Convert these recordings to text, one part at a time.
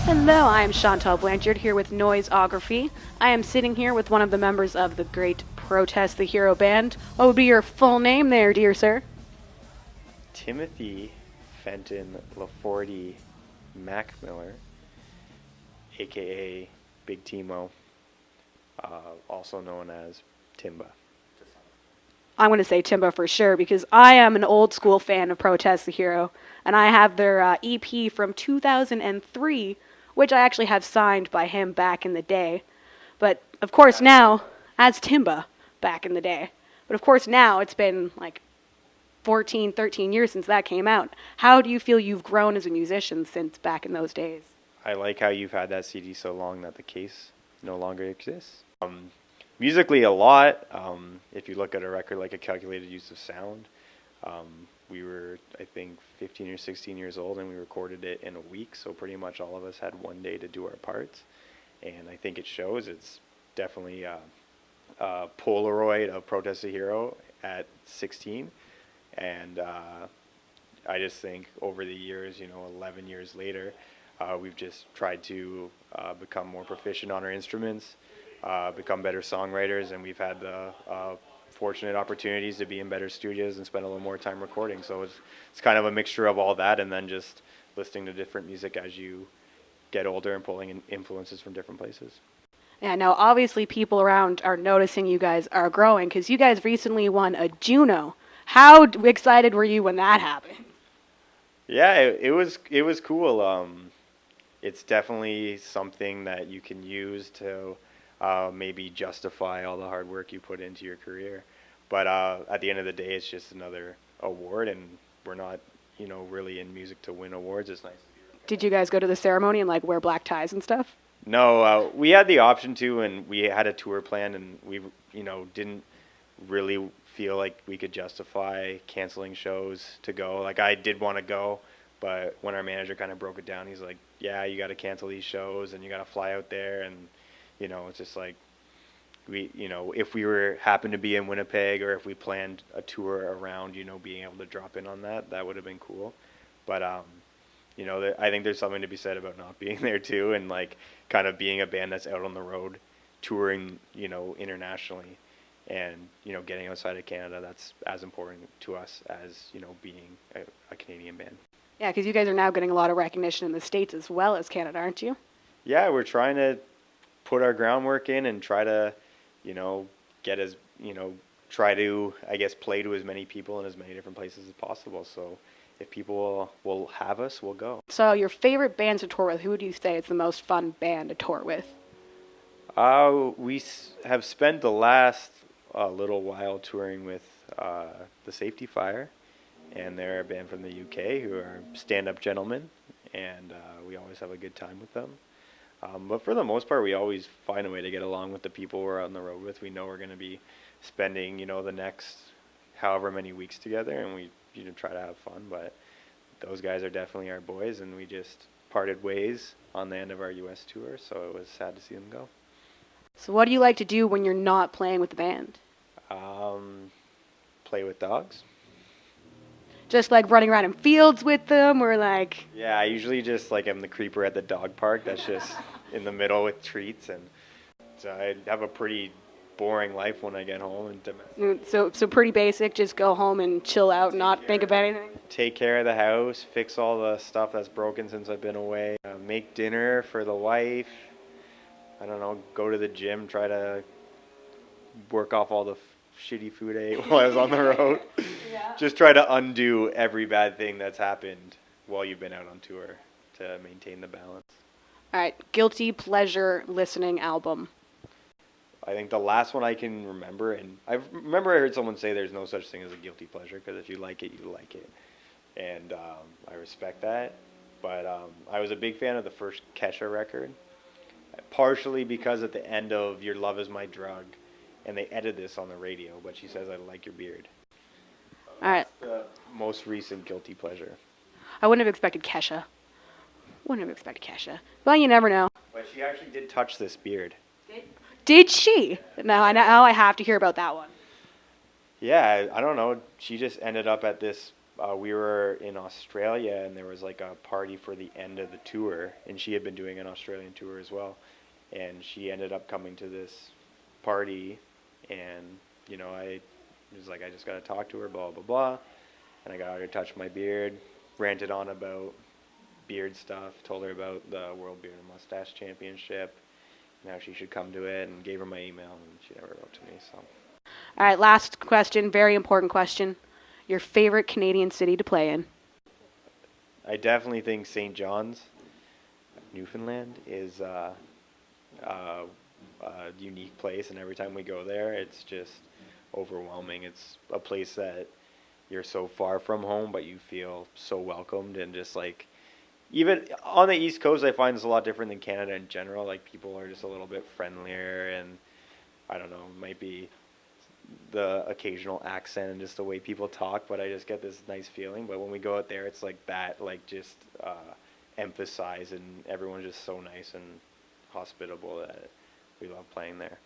Hello, I am Chantal Blanchard here with Noisography. I am sitting here with one of the members of the great Protest the Hero band. What would be your full name there, dear sir? Timothy Fenton LaForty Macmillan, aka Big Timo, also known as Timba. I'm going to say Timba for sure because I am an old school fan of Protest the Hero, and I have their EP from 2003, which I actually have signed by him back in the day. But of course now, as Timba back in the day. But of course now it's been like 14, 13 years since that came out. How do you feel you've grown as a musician since back in those days? I like how you've had that CD so long that the case no longer exists. Musically a lot. If you look at a record like A Calculated Use of Sound, we were, I think, 15 or 16 years old, and we recorded it in a week, so pretty much all of us had one day to do our parts, and I think it shows. It's definitely a Polaroid of Protest the Hero at 16, and I just think over the years, 11 years later, we've just tried to become more proficient on our instruments, become better songwriters, and we've had the fortunate opportunities to be in better studios and spend a little more time recording. So it's kind of a mixture of all that, and then just listening to different music as you get older and pulling in influences from different places. Yeah, now obviously people around are noticing you guys are growing because you guys recently won a Juno. How excited were you when that happened? Yeah, it was cool. It's definitely something that you can use to maybe justify all the hard work you put into your career. But at the end of the day, it's just another award, and we're not, really in music to win awards. It's nice. Did you guys go to the ceremony and wear black ties and stuff? No, we had the option to, and we had a tour planned, and we, didn't really feel like we could justify canceling shows to go. Like, I did want to go, but when our manager kind of broke it down, he's like, yeah, you got to cancel these shows, and you got to fly out there, and it's just like we, if we happened to be in Winnipeg, or if we planned a tour around, being able to drop in on that would have been cool. But I think there's something to be said about not being there too, and kind of being a band that's out on the road, touring, internationally, and getting outside of Canada. That's as important to us as being a Canadian band. Yeah, because you guys are now getting a lot of recognition in the States as well as Canada, aren't you? Yeah, we're trying to put our groundwork in and try to, get as, try to, I guess, play to as many people in as many different places as possible. So if people will have us, we'll go. So your favorite band to tour with, who would you say is the most fun band to tour with? We have spent the last little while touring with the Safety Fire, and they're a band from the UK who are stand-up gentlemen, and we always have a good time with them. But for the most part, we always find a way to get along with the people we're on the road with. We know we're going to be spending, the next however many weeks together, and we try to have fun. But those guys are definitely our boys, and we just parted ways on the end of our U.S. tour, so it was sad to see them go. So what do you like to do when you're not playing with the band? Play with dogs. Just running around in fields with them, or Yeah, I usually just I'm the creeper at the dog park that's just in the middle with treats, and so I have a pretty boring life when I get home. And So pretty basic, just go home and chill out, not think of anything? Take care of the house, fix all the stuff that's broken since I've been away, make dinner for the wife, I don't know, go to the gym, try to work off all the shitty food I ate while I was on the road. Yeah. Just try to undo every bad thing that's happened while you've been out on tour to maintain the balance. All right, guilty pleasure listening album. I think the last one I can remember, and I heard someone say there's no such thing as a guilty pleasure, because if you like it, you like it. And I respect that. But I was a big fan of the first Kesha record, partially because at the end of Your Love Is My Drug, and they edited this on the radio, but she says, I like your beard. All right. That's the most recent guilty pleasure. I wouldn't have expected Kesha. Well, you never know. But she actually did touch this beard. Did she? Now I have to hear about that one. Yeah, I don't know. She just ended up at this we were in Australia, and there was like a party for the end of the tour, and she had been doing an Australian tour as well, and she ended up coming to this party, and I was like, I just got to talk to her, blah blah blah, and I got her to touch my beard, ranted on about beard stuff, told her about the World Beard and Mustache Championship, and how she should come to it, and gave her my email, and she never wrote to me. So, All right, last question, very important question. Your favorite Canadian city to play in? I definitely think St. John's, Newfoundland, is a unique place, and every time we go there, it's just overwhelming. It's a place that you're so far from home, but you feel so welcomed, and just like, even on the East Coast, I find it's a lot different than Canada in general. Like, people are just a little bit friendlier, and I don't know, it might be the occasional accent and just the way people talk, but I just get this nice feeling. But when we go out there, it's like that, like, just emphasize, and everyone's just so nice and hospitable that we love playing there.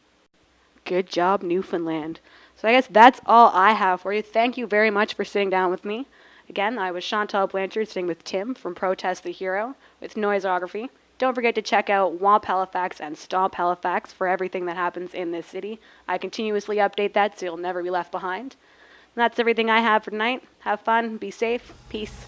Good job, Newfoundland. So I guess that's all I have for you. Thank you very much for sitting down with me. Again, I was Chantal Blanchard sitting with Tim from Protest the Hero with Noisography. Don't forget to check out Womp Halifax and Stomp Halifax for everything that happens in this city. I continuously update that so you'll never be left behind. And that's everything I have for tonight. Have fun, be safe, peace.